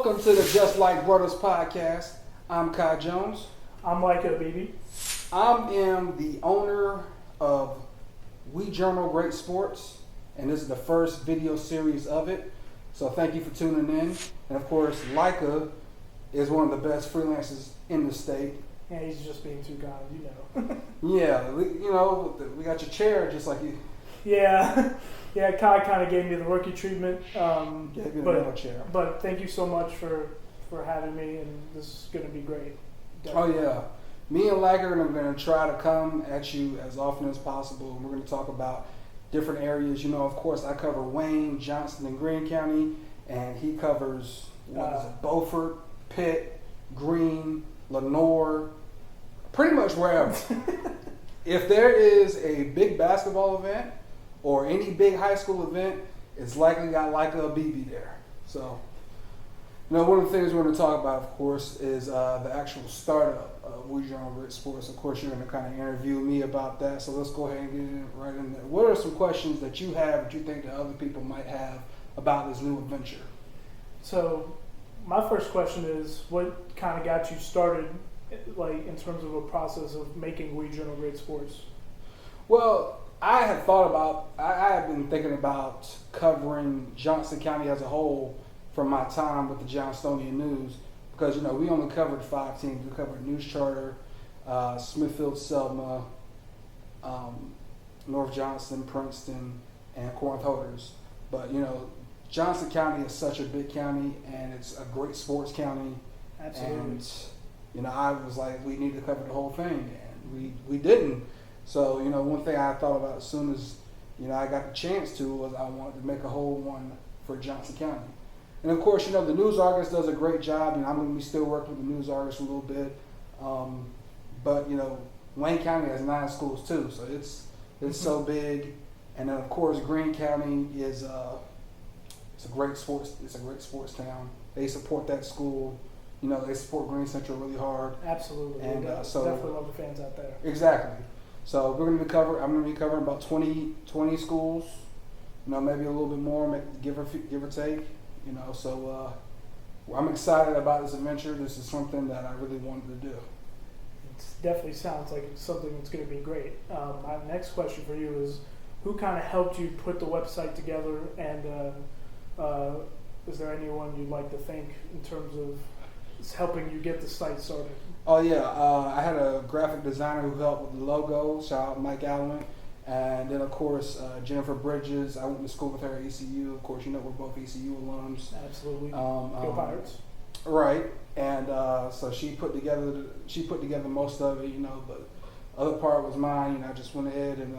Welcome to the Just Like Bruddas Podcast. I'm Kai Jones. I'm Laieke Abebe. I am the owner of WJG Sports, and this is the first video series of it. So thank you for tuning in. And of course, Laieke is one of the best freelancers in the state. Yeah, he's just being too kind, you know. Yeah, we got your chair just like you. Yeah, Kai kind of gave me the rookie treatment. Gave me the middle chair. But thank you so much for having me, and this is going to be great. Oh Definitely. yeah. Me and Laieke are going to try to come at you as often as possible. And we're going to talk about different areas. You know, of course, I cover Wayne, Johnston, and Greene County, and he covers Beaufort, Pitt, Greene, Lenoir, pretty much wherever. If there is a big basketball event or any big high school event, it's likely got Laieke Abebe there. So, you know, one of the things we're going to talk about, of course, is the actual startup of WJG Sports. Of course, you're going to kind of interview me about that. So let's go ahead and get right in there. What are some questions that you have that you think that other people might have about this new adventure? So my first question is, what kind of got you started, like in terms of a process of making WJG Sports? Well, I have been thinking about covering Johnston County as a whole from my time with the Johnstonian News, because, you know, we only covered 5 teams. We covered News Charter, Smithfield, Selma, North Johnston, Princeton, and Corinth Holders. But, you know, Johnston County is such a big county, and it's a great sports county. Absolutely. And, you know, I was like, we need to cover the whole thing, and we didn't. So, you know, one thing I thought about as soon as, you know, I got the chance to was I wanted to make a whole one for Johnston County. And of course, you know, the News Argus does a great job, and I'm going to be still working with the News Argus a little bit. But, you know, Wayne County has 9 schools too, so it's so big. And then of course, Greene County is it's a great sports town. They support that school. You know, they support Greene Central really hard. Absolutely. And so definitely love the fans out there. Exactly. So I'm going to be covering about 20 schools. You know, maybe a little bit more, give or take. You know, so I'm excited about this adventure. This is something that I really wanted to do. It definitely sounds like it's something that's going to be great. My next question for you is, who kind of helped you put the website together, and is there anyone you'd like to thank in terms of helping you get the site started? Oh yeah, I had a graphic designer who helped with the logo. Shout out Mike Allen. And then, of course, Jennifer Bridges. I went to school with her at ECU. Of course, you know, we're both ECU alums. Absolutely. Go Pirates. Right. And so she put together most of it, you know, but the other part was mine. You know, I just went ahead and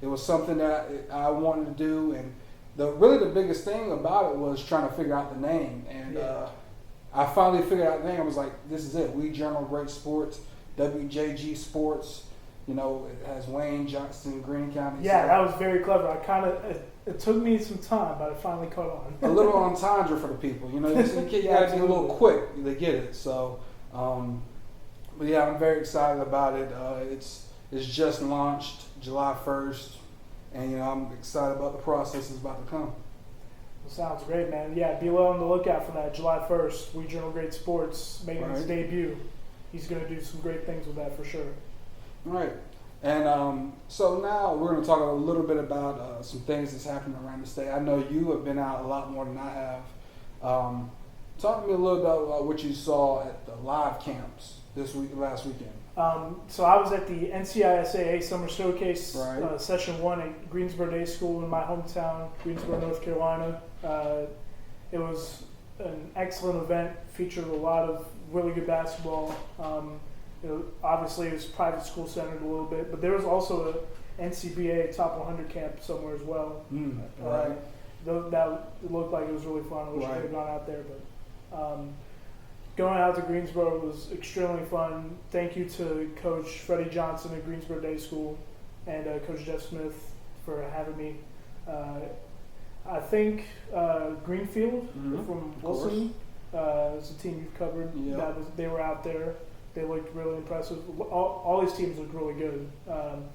it was something that I wanted to do. And the biggest thing about it was trying to figure out the name. And I finally figured out the name. I was like, this is it. WJG Sports, WJG Sports. You know, it has Wayne, Johnston, Greene County. Yeah, so that was very clever. It took me some time, but it finally caught on. A little entendre for the people. You know, you got to be a little quick to get it. So, but yeah, I'm very excited about it. It's just launched July 1st, and, you know, I'm excited about the process that's about to come. Well, sounds great, man. Yeah, be well on the lookout for that. July 1st, WJG Sports making his debut. He's going to do some great things with that for sure. Right. And so now we're going to talk a little bit about some things that's happening around the state. I know you have been out a lot more than I have. Talk to me a little bit about what you saw at the live camps last weekend. So I was at the NCISAA Summer Showcase, right. Session 1 at Greensboro Day School in my hometown, Greensboro, North Carolina. It was an excellent event, featured a lot of really good basketball. You know, obviously, it was private school centered a little bit, but there was also an NCBA Top 100 camp somewhere as well. Right. That looked like it was really fun. I wish I could have gone out there, but going out to Greensboro was extremely fun. Thank you to Coach Freddie Johnson at Greensboro Day School and Coach Jeff Smith for having me. I think Greenfield from Wilson is a team you've covered. Yep. They were out there. They looked really impressive. All these teams looked really good.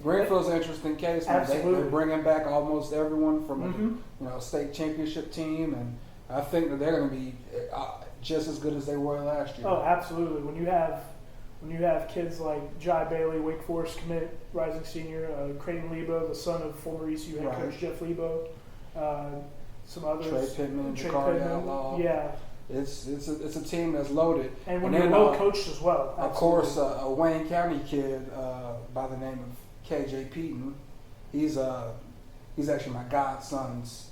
Greenfield's an interesting case. Absolutely. They're bringing back almost everyone from a state championship team, and I think that they're going to be just as good as they were last year. Oh, absolutely. When you have kids like Jai Bailey, Wake Forest commit, rising senior, Creighton Lebo, the son of former ECU head coach Jeff Lebo, some others. Trey Pittman and Jakari Outlaw. Yeah. It's a team that's loaded. And when you're well coached as well. Absolutely. Of course, a Wayne County kid by the name of KJ Peaton. He's actually my godson's.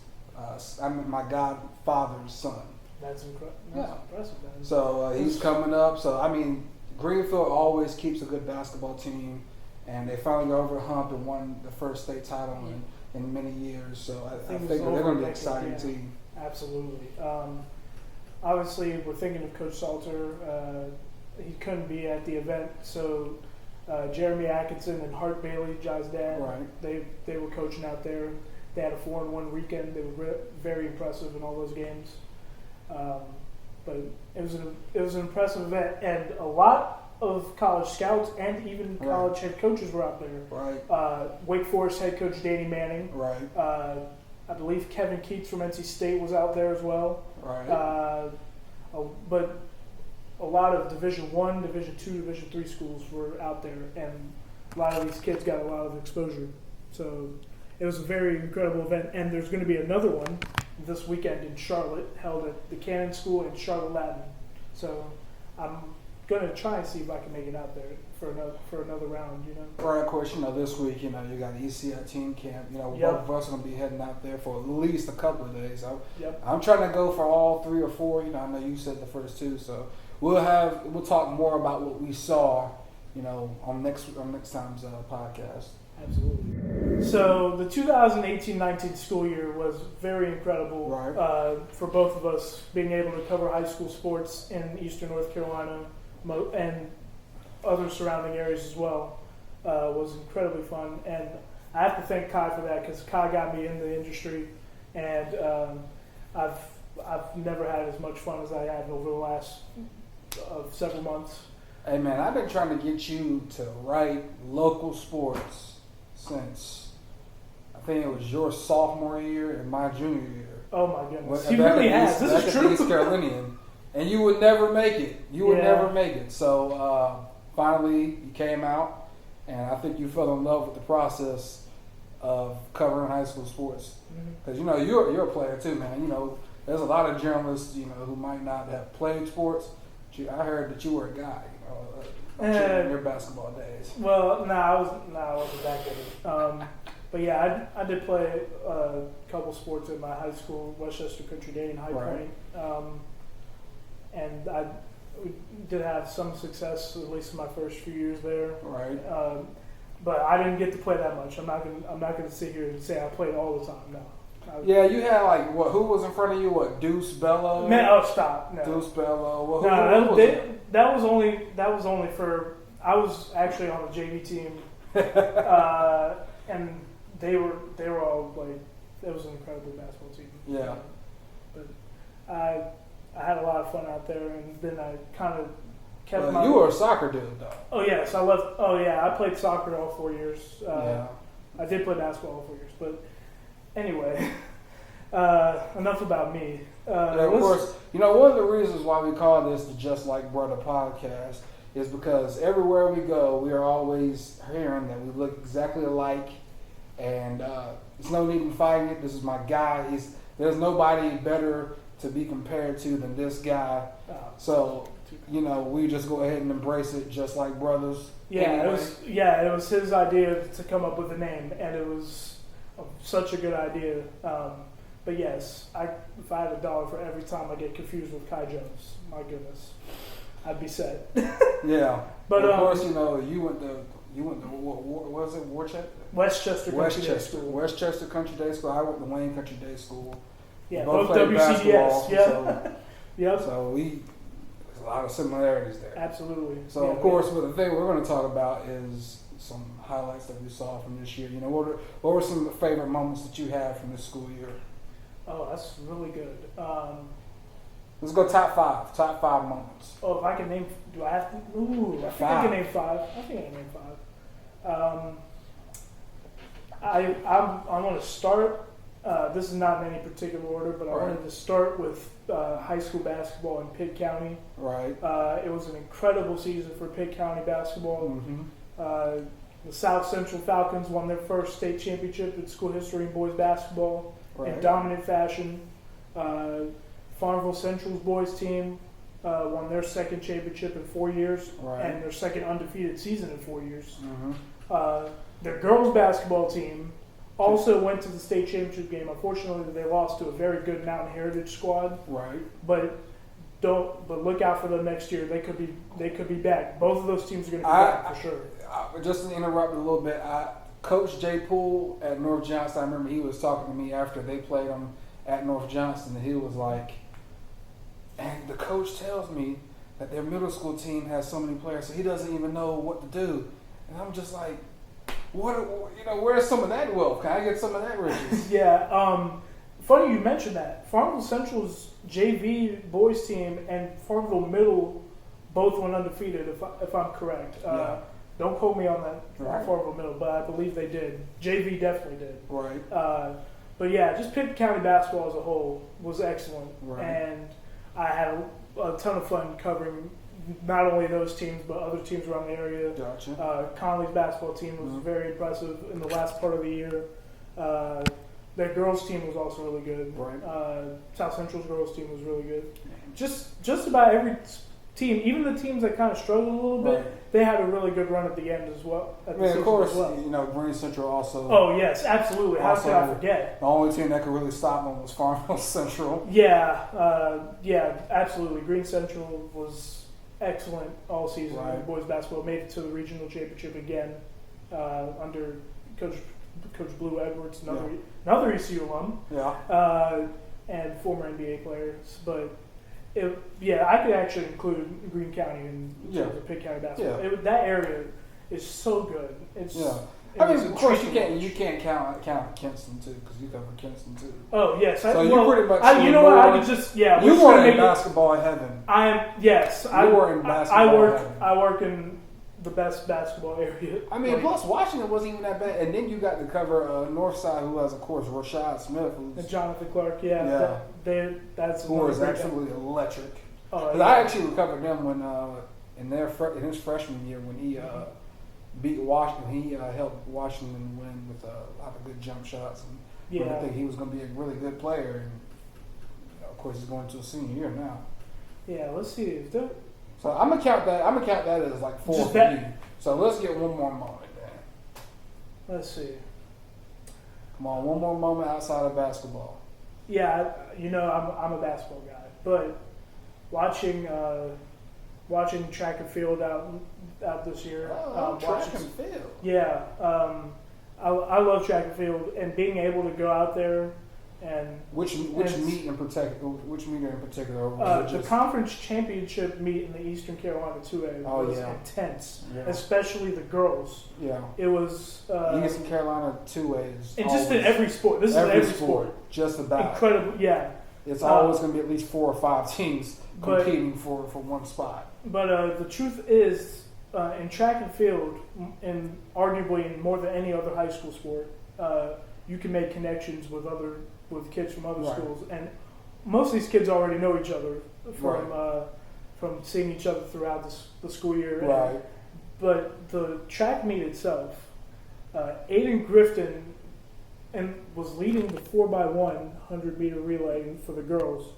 My godfather's son. That's impressive, man. So he's coming up. So I mean, Greenfield always keeps a good basketball team, and they finally got over a hump and won the first state title in many years. So I think they're going to be an exciting team. Absolutely. Obviously, we're thinking of Coach Salter. He couldn't be at the event, so Jeremy Atkinson and Hart Bailey, Jai's dad, they were coaching out there. They had a 4-1 weekend. They were very impressive in all those games. But it was an impressive event, and a lot of college scouts and even college head coaches were out there. Right. Wake Forest head coach Danny Manning. Right. I believe Kevin Keats from NC State was out there as well. Right. But a lot of Division I, Division II, Division III schools were out there, and a lot of these kids got a lot of exposure. So it was a very incredible event, and there's going to be another one this weekend in Charlotte, held at the Cannon School in Charlotte Latin. So I'm going to try and see if I can make it out there for another round, Right, of course, this week, you got ECI team camp. Both of us are going to be heading out there for at least a couple of days. I'm trying to go for all 3 or 4. I know you said the first 2, so we'll talk more about what we saw, on next time's podcast. Absolutely. So the 2018-19 school year was very incredible for both of us, being able to cover high school sports in Eastern North Carolina and other surrounding areas as well. Was incredibly fun, and I have to thank Kai for that, because Kai got me in the industry, and I've never had as much fun as I had over the last several months. Hey man, I've been trying to get you to write local sports since I think it was your sophomore year and my junior year. Oh my goodness, he really has. This is true. East Carolinian, and you would never make it. Never make it. So finally, you came out, and I think you fell in love with the process of covering high school sports. Because you're a player too, man. There's a lot of journalists who might not have played sports. I heard that you were a guy. In your basketball days. Well, I wasn't that good. But yeah, I did play a couple sports in my high school, Westchester Country Day and High Point, and we did have some success, at least in my first few years there. Right. But I didn't get to play that much. I'm not gonna sit here and say I played all the time. No. Yeah, you had who was in front of you? What, Deuce Bello? Man, stop. No. Deuce Bello. Well, that was only for, I was actually on the JV team, and they were all it was an incredible basketball team. Yeah. But I had a lot of fun out there, and then I kind of kept you were a soccer dude, though. Oh yes, I played soccer all 4 years. I did play basketball all 4 years, but anyway, enough about me. Of course, one of the reasons why we call this the Just Like Bruddas Podcast is because everywhere we go, we are always hearing that we look exactly alike, and there's no need in fighting it. This is my guy. There's nobody better to be compared to than this guy. So, we just go ahead and embrace it, just like brothers. Yeah, anyway. It was his idea to come up with a name, and it was such a good idea. But yes, if I had $1 for every time I get confused with Kai Jones, my goodness, I'd be set. Yeah, but of course, you went to what was it, Westchester Country Day School. Westchester Country Day School. I went to Wayne Country Day School. Yeah, both WCDS. Basketball, Yeah. Yep. So there's a lot of similarities there. Absolutely. So of course, the thing we're going to talk about is some highlights that we saw from this year. What were some of the favorite moments that you had from this school year? Oh, that's really good. Let's go top 5. Top 5 moments. Oh, if I can name, do I have to? Ooh, I think I can name 5. I think I can name 5. I'm going to start this is not in any particular order, but I wanted to start with high school basketball in Pitt County. Right. It was an incredible season for Pitt County basketball. Mm-hmm. The South Central Falcons won their first state championship in school history in boys basketball in dominant fashion. Farmville Central's boys team won their second championship in 4 years and their second undefeated season in 4 years. Mm-hmm. Their girls basketball team also went to the state championship game. Unfortunately, they lost to a very good Mountain Heritage squad. Right. But look out for them next year. They could be back. Both of those teams are going to be back for sure. Just to interrupt a little bit, Coach Jay Poole at North Johnston, I remember he was talking to me after they played them at North Johnston, and he was like, and the coach tells me that their middle school team has so many players, so he doesn't even know what to do. And I'm just like, where's some of that wealth? Can I get some of that riches? Yeah. Funny you mentioned that. Farmville Central's JV boys team and Farmville Middle both went undefeated, if I'm correct. Don't quote me on that Farmville Middle, but I believe they did. JV definitely did. Right. But yeah, just Pitt County basketball as a whole was excellent. Right. And I had a ton of fun covering not only those teams, but other teams around the area. Gotcha. Conley's basketball team was very impressive in the last part of the year. Their girls team was also really good. Right. South Central's girls team was really good. Just about every team, even the teams that kind of struggled a little bit, they had a really good run at the end as well. Of course, Green Central also. Oh yes, absolutely. How could I forget? The only team that could really stop them was Farmville Central. Yeah, absolutely. Green Central was excellent all season. Right. Boys basketball made it to the regional championship again under Coach Blue Edwards, another ECU alum, and former NBA players, but. I could actually include Greene County in terms of Pitt County basketball. Yeah. That area is so good. Of course, you can't count Kinston too, because you cover Kinston too. Oh yes, so you pretty much. I could just you were in basketball heaven. I am. Yes, I were in basketball heaven. I work in the best basketball area. I mean, plus Washington wasn't even that bad, and then you got to cover Northside, who has, of course, Rashad Smith, and Jonathan Clark. That's who was absolutely electric. I actually covered them when in his freshman year when he beat Washington. He helped Washington win with a lot of good jump shots, and I think he was going to be a really good player. And of course, he's going to a senior year now. Yeah, let's see if they're. So I'm gonna count that as like 4 for me. So let's get one more moment then. Let's see. Come on, one more moment outside of basketball. Yeah, I'm a basketball guy, but watching track and field out this year. Track and field. Yeah, I love track and field, and being able to go out there. And which meet in particular? The conference championship meet in the Eastern Carolina 2A was intense, especially the girls. Yeah, it was. Eastern Carolina 2A is and just in every sport. This is every sport. Just about incredible. Yeah, it's always going to be at least 4 or 5 teams competing for one spot. But the truth is, in track and field, and arguably in more than any other high school sport, you can make connections with kids from other schools, and most of these kids already know each other from seeing each other throughout the school year. Right. But the track meet itself, Aiden Grifton was leading the 4x1 100-meter relay for the girls,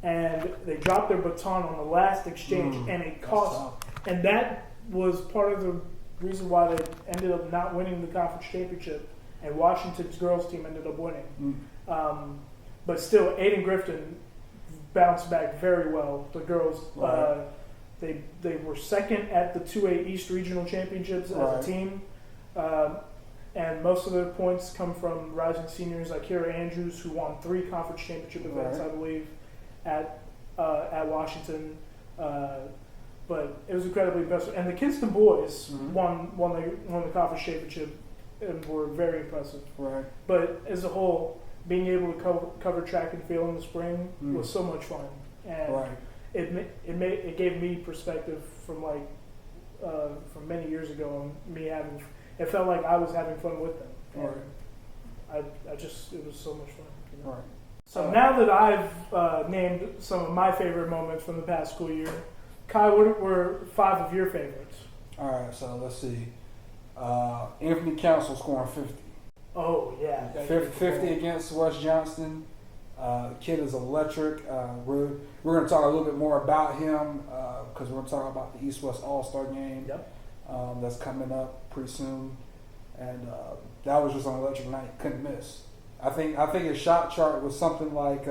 and they dropped their baton on the last exchange, and it cost. And that was part of the reason why they ended up not winning the conference championship. And Washington's girls team ended up winning. But still, Aiden Grifton bounced back very well. The girls, they were second at the 2A East Regional Championships as a team. And most of their points come from rising seniors like Kira Andrews, who won 3 conference championship events, I believe, at Washington. But it was incredibly impressive. And the Kinston boys won the conference championship and were very impressive. Right. But as a whole, being able to cover track and field in the spring was so much fun, and it gave me perspective from from many years ago, and it felt like I was having fun with them. And it was so much fun. You know? Right. So now that I've named some of my favorite moments from the past school year, Kai, what were 5 of your favorites? All right, so let's see. Anthony Council scoring 50. Oh, yeah. 50 against West Johnston. The kid is electric. We're going to talk a little bit more about him because we're going to talk about the East-West All-Star game. Yep. That's coming up pretty soon. And that was just an electric night. Couldn't miss. I think his shot chart was something like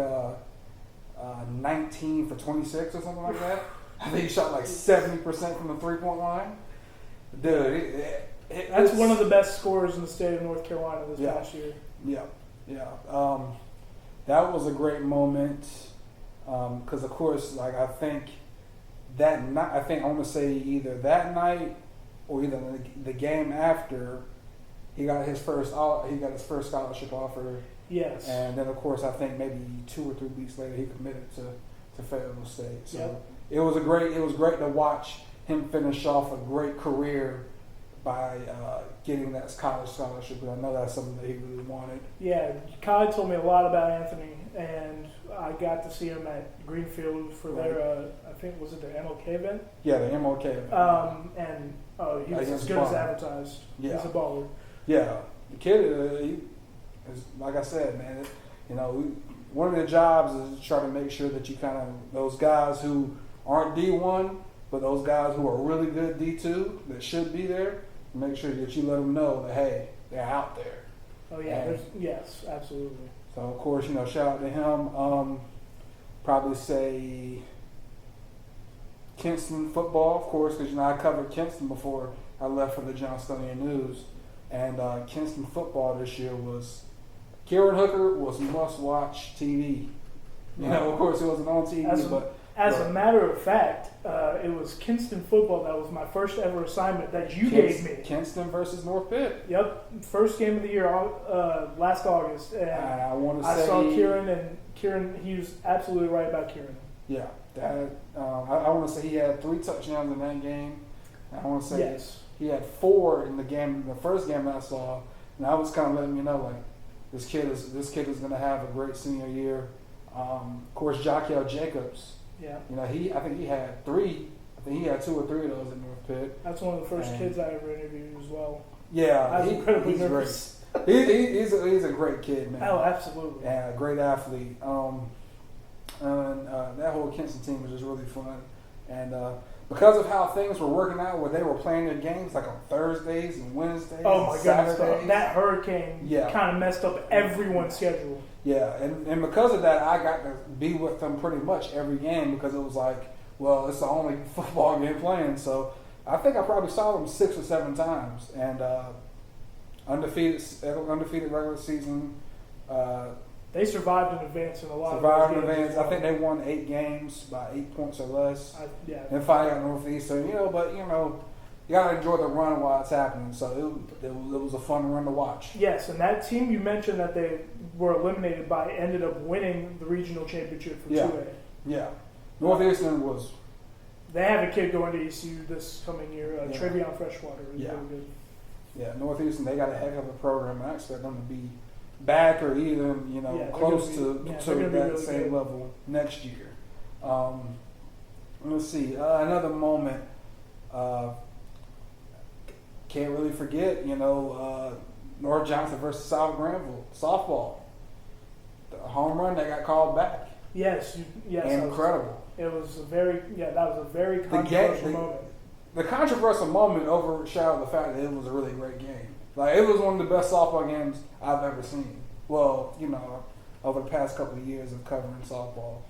19 for 26 or something like that. I think he shot like 70% from the three-point line. Dude, that's one of the best scorers in the state of North Carolina this past year. Yeah. That was a great moment because, of course, like I think that night. I want to say either that night or either the game after. He got his first scholarship offer. Yes. And then, of course, I think maybe 2 or 3 weeks later, he committed to Fayetteville State. So it was great to watch him finish off a great career by getting that college scholarship. And I know that's something that he really wanted. Yeah, Kai told me a lot about Anthony, and I got to see him at Greenfield for their, I think, was it their MLK event? Yeah, the MLK event. And he was as good as advertised. Yeah. He's a baller. Yeah, the kid, he is, like I said, man, one of the jobs is to try to make sure that you kind of, those guys who aren't D1, but those guys who are really good D2 that should be there, make sure that you let them know that, hey, they're out there. Oh, yeah, yes, absolutely. So, of course, shout out to him. Probably say Kinston football, of course, because, I covered Kinston before I left for the Johnstonian News. And Kinston football this year was Kieran Hooker was must-watch TV. Of course, it wasn't on TV, As a matter of fact, it was Kinston football that was my first ever assignment that you gave me. Kinston versus North Pitt. Yep, first game of the year, last August. And I saw Kieran, he was absolutely right about Kieran. Yeah, I want to say he had 3 touchdowns in that game. I want to say he had 4 in the first game that I saw, and I was kind of letting me know, like, this kid is going to have a great senior year. Of course, Jaquel Jacobs. Yeah. I think he had 3. I think he had 2 or 3 of those at North Pitt. That's one of the first kids I ever interviewed as well. Yeah, I was incredibly nervous. He's a great kid, man. Oh, absolutely. Yeah, great athlete. And that whole Kinston team was just really fun. And because of how things were working out, where they were playing their games like on Thursdays and Wednesdays, oh my Saturdays. goodness, that hurricane kind of messed up everyone's schedule. Yeah, and because of that, I got to be with them pretty much every game because it was like, well, it's the only football game playing. So I think I probably saw them 6 or 7 times, and undefeated regular season. They survived in advance in a lot of games. I think they won 8 games by 8 points or less. And finally got Northeastern, but you got to enjoy the run while it's happening. So it was a fun run to watch. Yes, and that team you mentioned that they were eliminated by ended up winning the regional championship for 2A. Yeah. Northeastern was. They have a kid going to ECU this coming year, Travion Freshwater. He's really good. Yeah, Northeastern, they got a heck of a program. I expect them to be back or even, close to that same level next year. Let's see. Another moment. Can't really forget, North Johnson versus South Granville softball. The home run that got called back. Yes. Incredible. That was a very controversial moment. The controversial moment overshadowed the fact that it was a really great game. Like, it was one of the best softball games I've ever seen. Well, over the past couple of years of covering softball.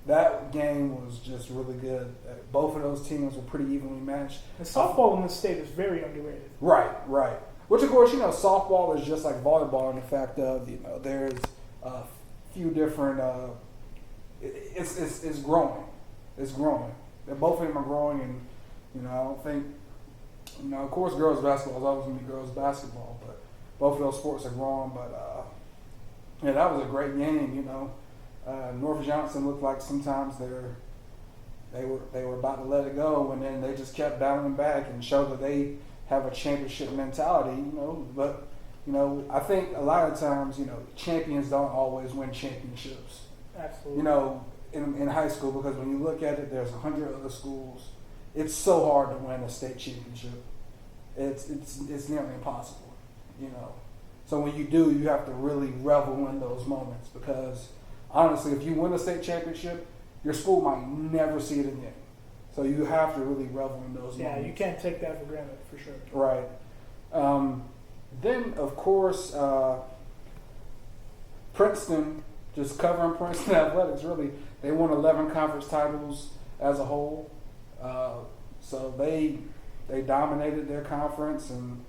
That game was just really good. Both of those teams were pretty evenly matched. And softball in this state is very underrated. Right. Which, of course, softball is just like volleyball in the fact of, there's a few different, it's growing. It's growing. Both of them are growing, and, I don't think, of course, girls basketball is always going to be girls basketball, but both of those sports are growing. But, that was a great game, North Johnson looked like sometimes they were about to let it go, and then they just kept battling back and showed that they have a championship mentality, But You know, I think a lot of times, you know, champions don't always win championships. Absolutely. You know, in high school, because when you look at it, there's 100 other schools. It's so hard to win a state championship. It's nearly impossible, you know. So when you do, you have to really revel in those moments, because honestly, if you win a state championship, your school might never see it again. So you have to really revel in those moments. Yeah, you can't take that for granted, for sure. Right. Then, of course, Princeton, just covering Princeton athletics, really, they won 11 conference titles as a whole. So they dominated their conference, and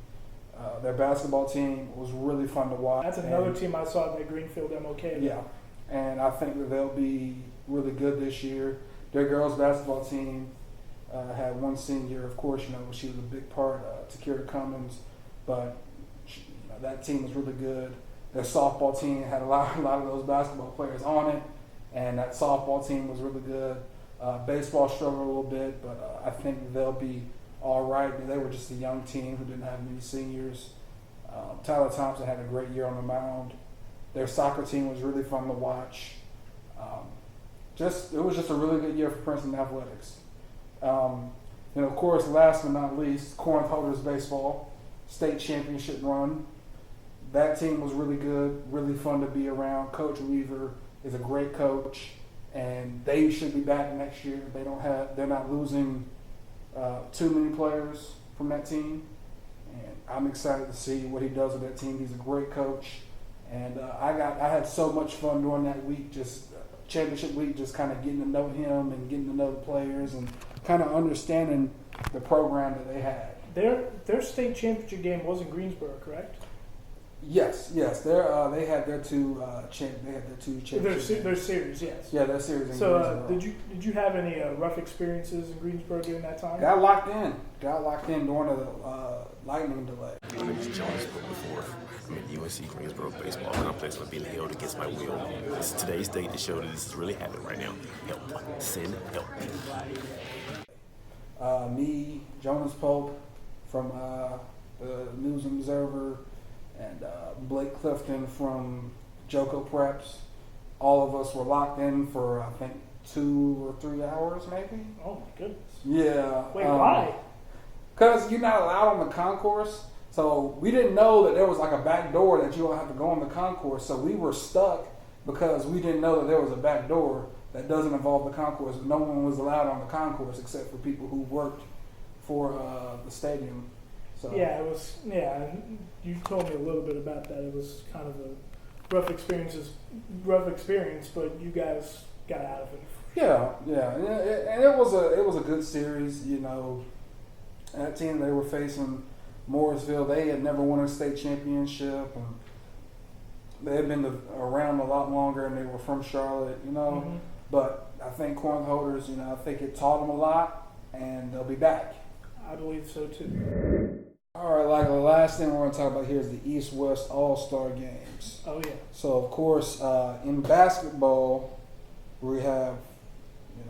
their basketball team was really fun to watch. That's another team I saw at the Greenfield MOK. Yeah, and I think that they'll be really good this year. Their girls basketball team had one senior, of course, you know, she was a big part, Takira Cummins, but that team was really good. Their softball team had a lot of those basketball players on it, and that softball team was really good. Baseball struggled a little bit, but I think they'll be all right. They were just a young team who didn't have many seniors. Tyler Thompson had a great year on the mound. Their soccer team was really fun to watch. It was just a really good year for Princeton athletics. And of course, last but not least, Corinth Holders baseball state championship run. That team was really good, really fun to be around. Coach Weaver is a great coach, and they should be back next year. They're not losing too many players from that team, and I'm excited to see what he does with that team. He's a great coach, and I had so much fun during that week, just championship week, just kind of getting to know him and getting to know the players and kind of understanding the program that they had. Their state championship game was in Greensboro, correct? Yes. They had their two championships. Their series, yes. Yeah, their series. In so, did you have any rough experiences in Greensboro during that time? Got locked in during the lightning delay. My name is Jones, but before I'm at UNC Greensboro Baseball Complex, I'm being held against my will. This is today's date to show that this is really happening right now. Help. Send help. Me, Jonas Pope from the News and Observer, and Blake Clifton from Joko Preps. All of us were locked in for, I think, 2 or 3 hours, maybe. Oh, my goodness. Yeah. Wait, why? Because you're not allowed on the concourse. So we didn't know that there was like a back door that you don't have to go on the concourse. So we were stuck because we didn't know that there was a back door that doesn't involve the concourse. No one was allowed on the concourse except for people who worked for the stadium. So yeah, it was. Yeah, you told me a little bit about that. It was kind of a rough experience, but you guys got out of it. Yeah, and it was a good series. You know, that team they were facing, Morrisville, they had never won a state championship, and they had been around a lot longer, and they were from Charlotte. You know, Mm-hmm. But I think Corinth Holders, you know, I think it taught them a lot, and they'll be back. I believe so too. All right, like the last thing we're going to talk about here is the East-West All-Star Games. Oh, yeah. So, of course, in basketball, we have,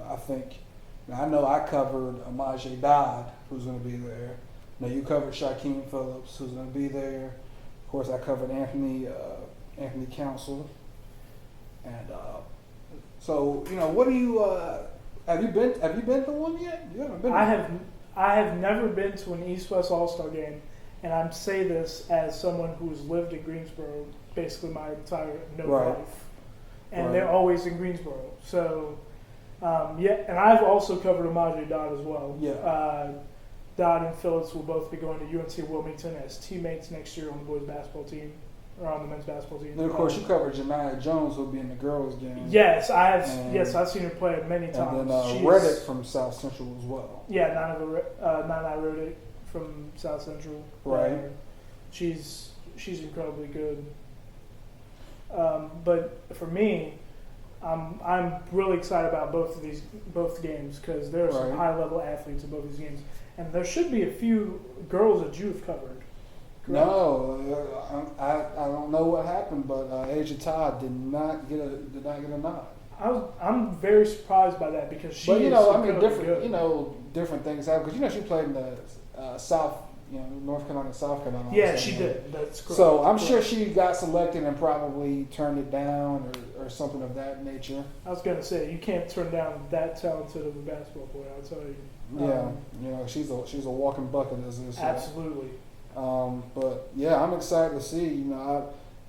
I know I covered Amaje Dodd, who's going to be there. Now, you covered Shaquem Phillips, who's going to be there. Of course, I covered Anthony Council. And so, what do you, have you been to one yet? You haven't been to I have never been to an East-West All-Star game, and I say this as someone who's lived in Greensboro basically my entire life. And they're always in Greensboro. So, and I've also covered Amaje Dodd as well. Yeah. Dodd and Phillips will both be going to UNC Wilmington as teammates next year on the boys basketball team, or on the men's basketball team. Then, of course, you covered Janiyah Jones, who'll be in the girls' game. Yes, I have. Yes, I've seen her play many times. And then Reddick from South Central as well. Yeah, Nana Reddick from South Central. Right. She's incredibly good. But for me, I'm really excited about both games because there are some high-level athletes in both these games, and there should be a few girls that you've covered. Correct? No, I don't know what happened, but Asia Todd did not get a nod. I'm very surprised by that because she. But is different. good. Different things happen because she played in the South North Carolina, South Carolina. Yeah, she did. That's correct. So I'm sure she got selected and probably turned it down or something of that nature. I was gonna say you can't turn down that talented of a basketball player. I'll tell you. Yeah, she's a walking bucket, as they say. Absolutely. But yeah, I'm excited to see.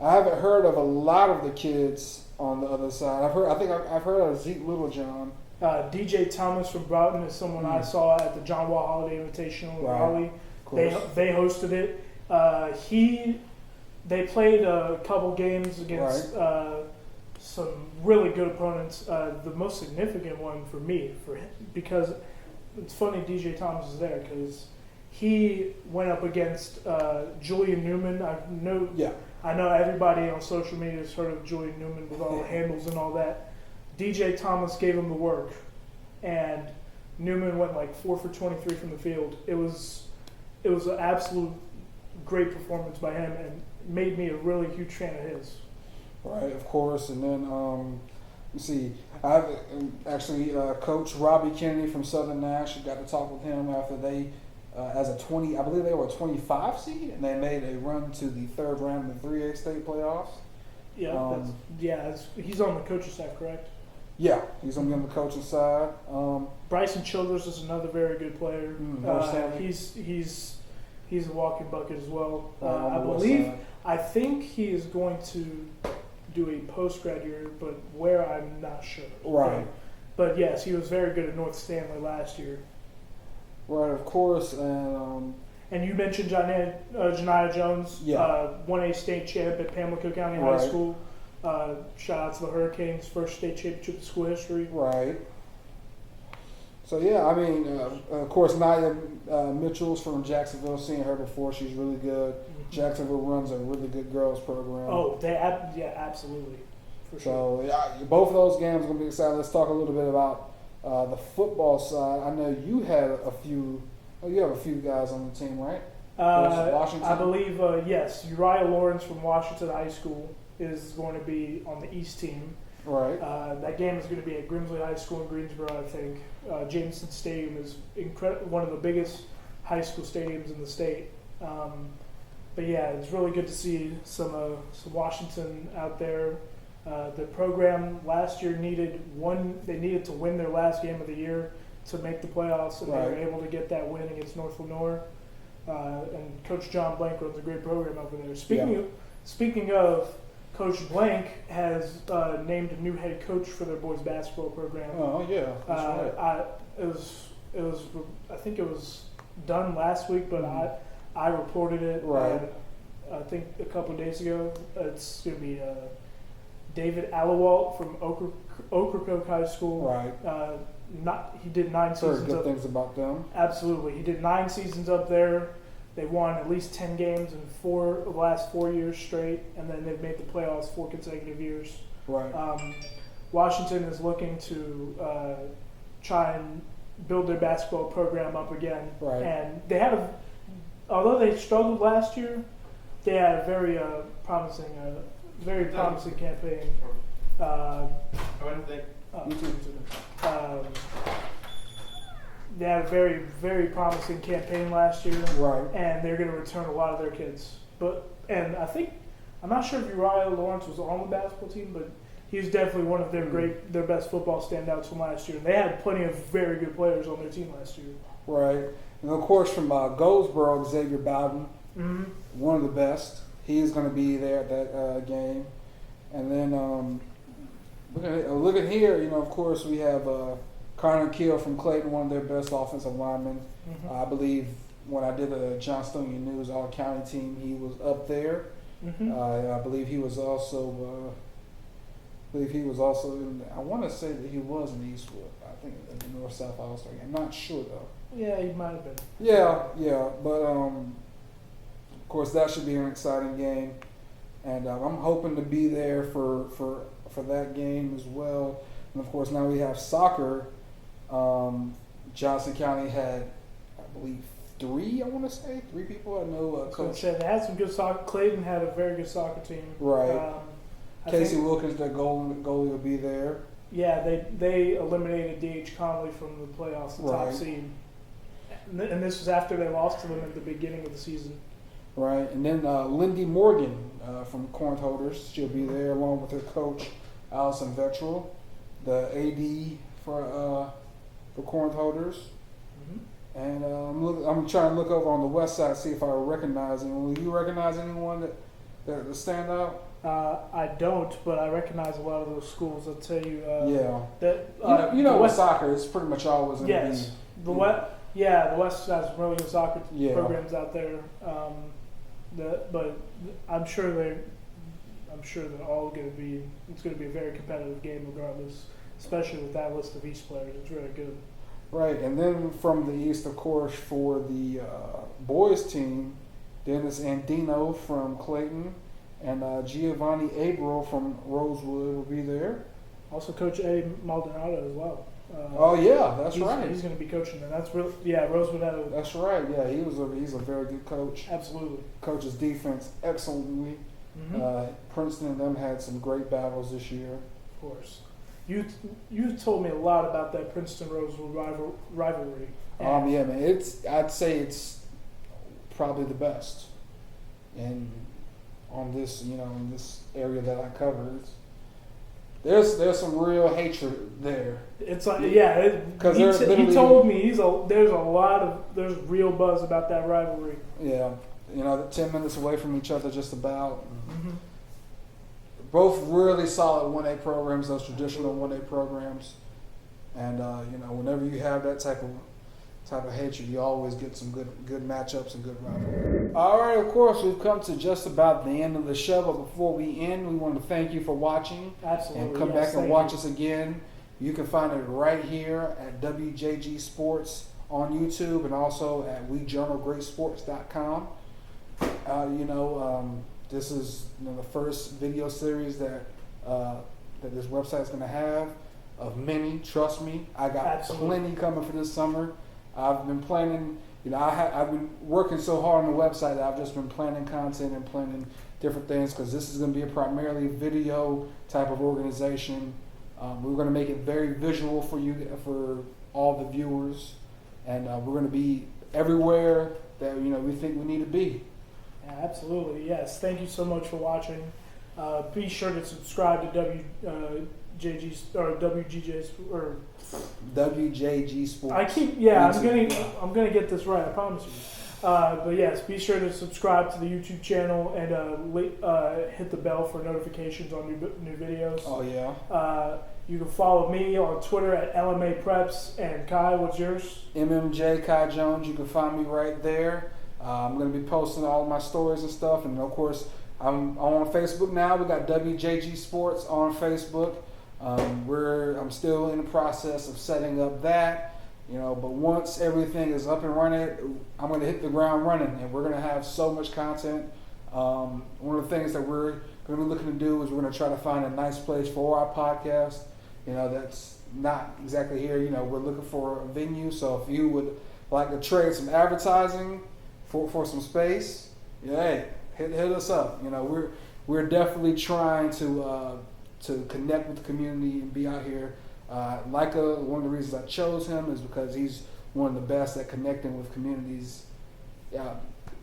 I haven't heard of a lot of the kids on the other side. I've heard of Zeke Littlejohn. DJ Thomas from Broughton is someone I saw at the John Wall Holiday Invitational in Raleigh. They hosted it. They played a couple games against some really good opponents. The most significant one for me, because it's funny DJ Thomas is there because he went up against Julian Newman. I know everybody on social media has heard of Julian Newman with all the handles and all that. DJ Thomas gave him the work, and Newman went like 4 for 23 from the field. It was an absolute great performance by him, and made me a really huge fan of his. Right, of course. And then you see, I've actually Coach Robbie Kennedy from Southern Nash. Got to talk with him after they, as a 20, I believe they were a 25 seed, and they made a run to the third round of the 3A state playoffs. Yeah, he's on the coaching staff, correct? Yeah, he's going to be on the coaching side. Bryson Childers is another very good player. He's a walking bucket as well. I think he is going to do a post-grad year, but where I'm not sure. Right. But yes, he was very good at North Stanley last year. Right, of course. And you mentioned Janiah Jones, 1A state champ at Pamlico County High School. Shout out to the Hurricanes, first state championship in school history. Right. So yeah, I mean, of course, Nia Mitchell's from Jacksonville. Seen her before; she's really good. Mm-hmm. Jacksonville runs a really good girls program. Oh, absolutely, for sure. So both of those games are gonna be exciting. Let's talk a little bit about the football side. I know you had a few. Oh, you have a few guys on the team, right? Washington. I believe yes. Uriah Lawrence from Washington High School is going to be on the East team. Right. That game is going to be at Grimsley High School in Greensboro, I think. Jameson Stadium is one of the biggest high school stadiums in the state. But yeah, it's really good to see some Washington out there. The program last year needed to win their last game of the year to make the playoffs, and they were able to get that win against North Lenore. And Coach John Blank runs a great program over there. Speaking of, Coach Blank has named a new head coach for their boys basketball program. Oh yeah, that's right. I think it was done last week, but I reported it. I think a couple of days ago. It's going to be David Allawalt from Ocracoke High School. Right. He did 9 seasons. Heard good things about them. Absolutely, he did 9 seasons up there. They won at least 10 games in 4 of the last 4 years straight, and then they've made the playoffs 4 consecutive years. Right. Washington is looking to try and build their basketball program up again. Right. And they had although they struggled last year, they had a very promising campaign. They had a very, very promising campaign last year, and they're going to return a lot of their kids. I'm not sure if Uriah Lawrence was on the basketball team, but he was definitely one of their best football standouts from last year. And they had plenty of very good players on their team last year. Right, and of course from Goldsboro, Xavier Bowden, one of the best. He's going to be there at that game. And then look at here, of course we have Connor Keel from Clayton, one of their best offensive linemen. I believe when I did the Johnstonian News All-County team, he was up there. I believe he was also. I want to say that he was in Eastwood. I think in the North-South All-Star game. I'm not sure though. Yeah, he might have been. Yeah, but of course that should be an exciting game, and I'm hoping to be there for that game as well. And of course now we have soccer. Johnson County had, I believe, 3 people. I know Coach. They had some good soccer. Clayton had a very good soccer team. Right. Casey Wilkins, their goalie, will be there. Yeah, they eliminated D.H. Conley from the playoffs, the top seed. And this was after they lost to them at the beginning of the season. Right, and then Lindy Morgan from Corinth Holders, she'll be there along with her coach, Allison Vettrell, the AD for Corinth Holders. Mm-hmm. And I'm trying to look over on the west side, see if I recognize anyone. Will you recognize anyone that stand out? I don't, but I recognize a lot of those schools. I'll tell you. That you know with soccer, it's pretty much always in the West. Yeah, the West has really good soccer programs out there. But I'm sure they're all going to be. It's going to be a very competitive game, regardless. Especially with that list of East players, it's really good. Right, and then from the East, of course, for the boys team, Dennis Andino from Clayton and Giovanni Abreu from Rosewood will be there. Also, Coach Eddie Maldonado as well. That's right. He's going to be coaching them. That's real. Yeah, Rosewood had a. That's right. Yeah, he's a very good coach. Absolutely. Coaches defense excellently. Mm-hmm. Princeton and them had some great battles this year. Of course. You told me a lot about that Princeton Rosewood rivalry. Yeah, man. I'd say it's probably the best, and on this in this area that I cover, there's some real hatred there. It's like because he told me there's real buzz about that rivalry. Yeah, 10 minutes away from each other just about. Mm-hmm. Both really solid 1A programs, those traditional 1A programs, and whenever you have that type of hatred, you always get some good matchups and good rivalry. All right, of course, we've come to just about the end of the show, but before we end, we want to thank you for watching. Absolutely, and come back and watch us again. You can find it right here at WJG Sports on YouTube and also at WeJournalGreatSports.com. This is the first video series that this website is going to have of many. Trust me, I got plenty coming for this summer. I've been planning. I've been working so hard on the website that I've just been planning content and planning different things because this is going to be a primarily video type of organization. We're going to make it very visual for all the viewers, and we're going to be everywhere that we think we need to be. Absolutely, yes. Thank you so much for watching. Be sure to subscribe to WJG or WJG Sports. I'm gonna get this right. I promise you. But yes, be sure to subscribe to the YouTube channel and hit the bell for notifications on new videos. Oh yeah. You can follow me on Twitter at LMA Preps. And Kai, what's yours? MMJ Kai Jones. You can find me right there. I'm going to be posting all my stories and stuff, and of course, I'm on Facebook now. We got WJG Sports on Facebook. I'm still in the process of setting up that, but once everything is up and running, I'm going to hit the ground running, and we're going to have so much content. One of the things that we're going to be looking to do is we're going to try to find a nice place for our podcast. That's not exactly here. We're looking for a venue, so if you would like to trade some advertising for some space, hit us up. We're definitely trying to connect with the community and be out here. Laieke, one of the reasons I chose him is because he's one of the best at connecting with communities,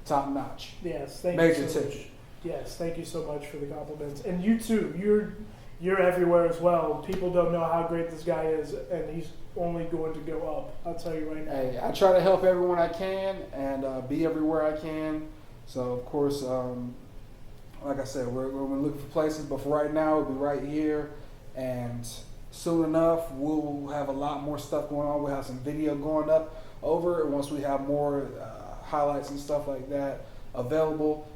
top notch. Yes, thank you so much. Yes, thank you so much for the compliments. And you too, you're everywhere as well. People don't know how great this guy is, and he's only going to go up. I'll tell you right now. Hey, I try to help everyone I can and be everywhere I can. So, of course, like I said, we're looking for places, but for right now, we'll be right here. And soon enough, we'll have a lot more stuff going on. We'll have some video going up over it once we have more highlights and stuff like that available.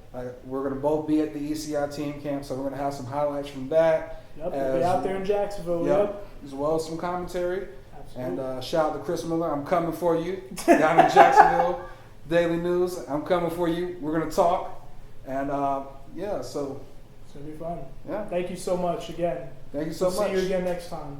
We're going to both be at the ECI team camp, so we're going to have some highlights from that. Yep, we'll be out there in Jacksonville. Yep. As well as some commentary. Absolutely. And shout out to Chris Miller. I'm coming for you down in Jacksonville. Daily News. I'm coming for you. We're going to talk. And so. It's going to be fun. Yeah. Thank you so much again. Thank you so much. See you again next time.